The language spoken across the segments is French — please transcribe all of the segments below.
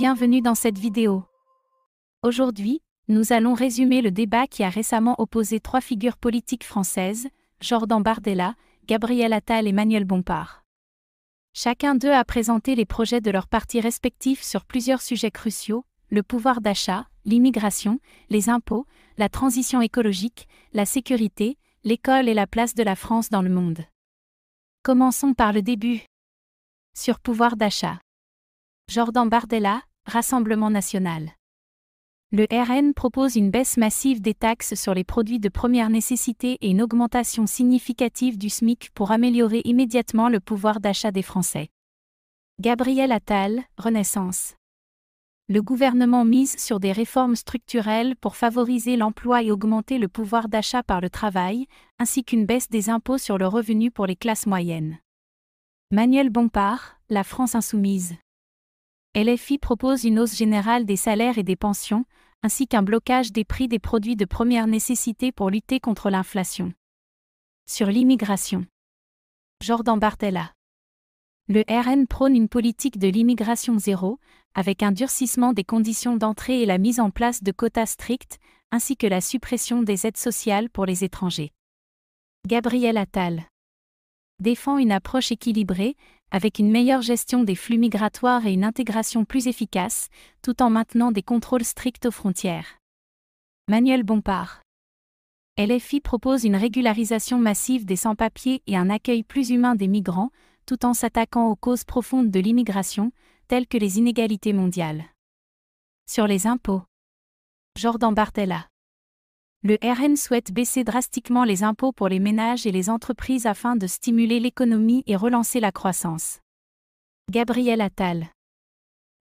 Bienvenue dans cette vidéo. Aujourd'hui, nous allons résumer le débat qui a récemment opposé trois figures politiques françaises, Jordan Bardella, Gabriel Attal et Manuel Bompard. Chacun d'eux a présenté les projets de leurs partis respectifs sur plusieurs sujets cruciaux, le pouvoir d'achat, l'immigration, les impôts, la transition écologique, la sécurité, l'école et la place de la France dans le monde. Commençons par le début. Sur pouvoir d'achat. Jordan Bardella, Rassemblement national. Le RN propose une baisse massive des taxes sur les produits de première nécessité et une augmentation significative du SMIC pour améliorer immédiatement le pouvoir d'achat des Français. Gabriel Attal, Renaissance. Le gouvernement mise sur des réformes structurelles pour favoriser l'emploi et augmenter le pouvoir d'achat par le travail, ainsi qu'une baisse des impôts sur le revenu pour les classes moyennes. Manuel Bompard, La France insoumise. LFI propose une hausse générale des salaires et des pensions, ainsi qu'un blocage des prix des produits de première nécessité pour lutter contre l'inflation. Sur l'immigration. Jordan Bardella. Le RN prône une politique de l'immigration zéro, avec un durcissement des conditions d'entrée et la mise en place de quotas stricts, ainsi que la suppression des aides sociales pour les étrangers. Gabriel Attal défend une approche équilibrée, avec une meilleure gestion des flux migratoires et une intégration plus efficace, tout en maintenant des contrôles stricts aux frontières. Manuel Bompard. LFI propose une régularisation massive des sans-papiers et un accueil plus humain des migrants, tout en s'attaquant aux causes profondes de l'immigration, telles que les inégalités mondiales. Sur les impôts. Jordan Bardella. Le RN souhaite baisser drastiquement les impôts pour les ménages et les entreprises afin de stimuler l'économie et relancer la croissance. Gabriel Attal.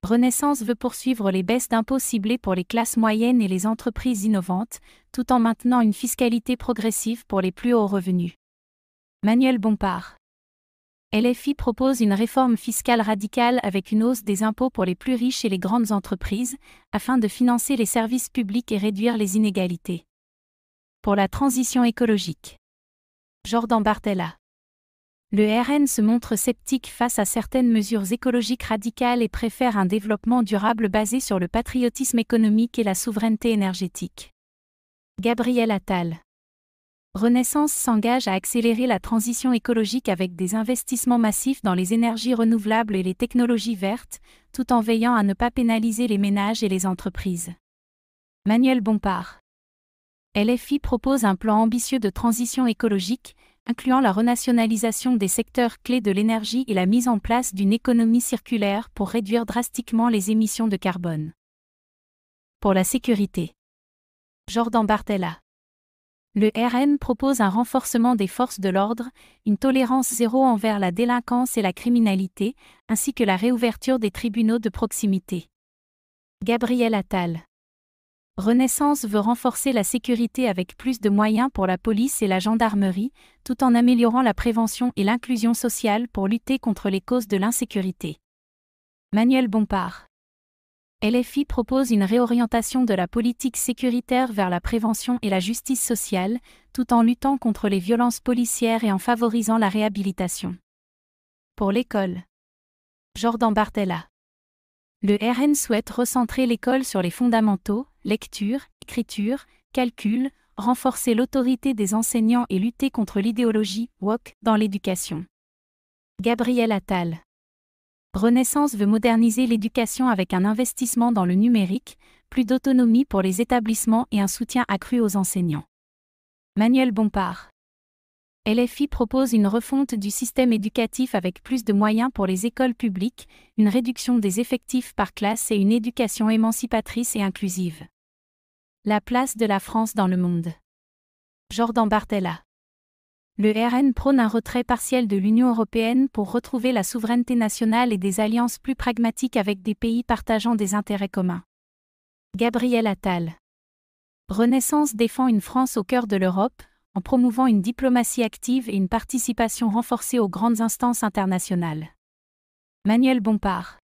Renaissance veut poursuivre les baisses d'impôts ciblées pour les classes moyennes et les entreprises innovantes, tout en maintenant une fiscalité progressive pour les plus hauts revenus. Manuel Bompard. LFI propose une réforme fiscale radicale avec une hausse des impôts pour les plus riches et les grandes entreprises, afin de financer les services publics et réduire les inégalités. Pour la transition écologique. Jordan Bardella. Le RN se montre sceptique face à certaines mesures écologiques radicales et préfère un développement durable basé sur le patriotisme économique et la souveraineté énergétique. Gabriel Attal. Renaissance s'engage à accélérer la transition écologique avec des investissements massifs dans les énergies renouvelables et les technologies vertes, tout en veillant à ne pas pénaliser les ménages et les entreprises. Manuel Bompard. LFI propose un plan ambitieux de transition écologique, incluant la renationalisation des secteurs clés de l'énergie et la mise en place d'une économie circulaire pour réduire drastiquement les émissions de carbone. Pour la sécurité. Jordan Bardella. Le RN propose un renforcement des forces de l'ordre, une tolérance zéro envers la délinquance et la criminalité, ainsi que la réouverture des tribunaux de proximité. Gabriel Attal. Renaissance veut renforcer la sécurité avec plus de moyens pour la police et la gendarmerie, tout en améliorant la prévention et l'inclusion sociale pour lutter contre les causes de l'insécurité. Manuel Bompard. LFI propose une réorientation de la politique sécuritaire vers la prévention et la justice sociale, tout en luttant contre les violences policières et en favorisant la réhabilitation. Pour l'école. Jordan Bardella. Le RN souhaite recentrer l'école sur les fondamentaux, lecture, écriture, calcul, renforcer l'autorité des enseignants et lutter contre l'idéologie woke dans l'éducation. Gabriel Attal. Renaissance veut moderniser l'éducation avec un investissement dans le numérique, plus d'autonomie pour les établissements et un soutien accru aux enseignants. Manuel Bompard. LFI propose une refonte du système éducatif avec plus de moyens pour les écoles publiques, une réduction des effectifs par classe et une éducation émancipatrice et inclusive. La place de la France dans le monde. Jordan Bardella. Le RN prône un retrait partiel de l'Union européenne pour retrouver la souveraineté nationale et des alliances plus pragmatiques avec des pays partageant des intérêts communs. Gabriel Attal. Renaissance défend une France au cœur de l'Europe, en promouvant une diplomatie active et une participation renforcée aux grandes instances internationales. Manuel Bompard.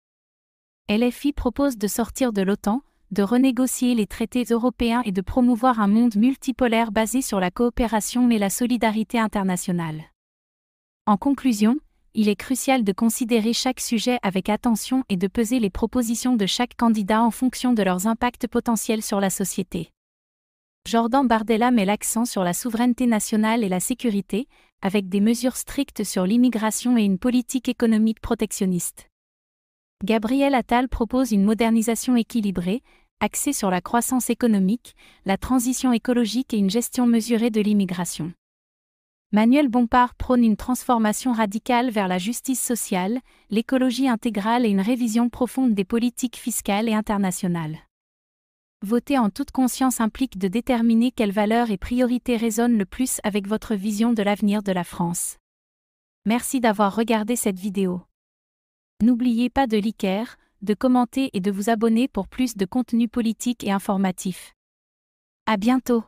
LFI propose de sortir de l'OTAN, de renégocier les traités européens et de promouvoir un monde multipolaire basé sur la coopération et la solidarité internationale. En conclusion, il est crucial de considérer chaque sujet avec attention et de peser les propositions de chaque candidat en fonction de leurs impacts potentiels sur la société. Jordan Bardella met l'accent sur la souveraineté nationale et la sécurité, avec des mesures strictes sur l'immigration et une politique économique protectionniste. Gabriel Attal propose une modernisation équilibrée, axée sur la croissance économique, la transition écologique et une gestion mesurée de l'immigration. Manuel Bompard prône une transformation radicale vers la justice sociale, l'écologie intégrale et une révision profonde des politiques fiscales et internationales. Voter en toute conscience implique de déterminer quelles valeurs et priorités résonnent le plus avec votre vision de l'avenir de la France. Merci d'avoir regardé cette vidéo. N'oubliez pas de liker, de commenter et de vous abonner pour plus de contenu politique et informatif. À bientôt.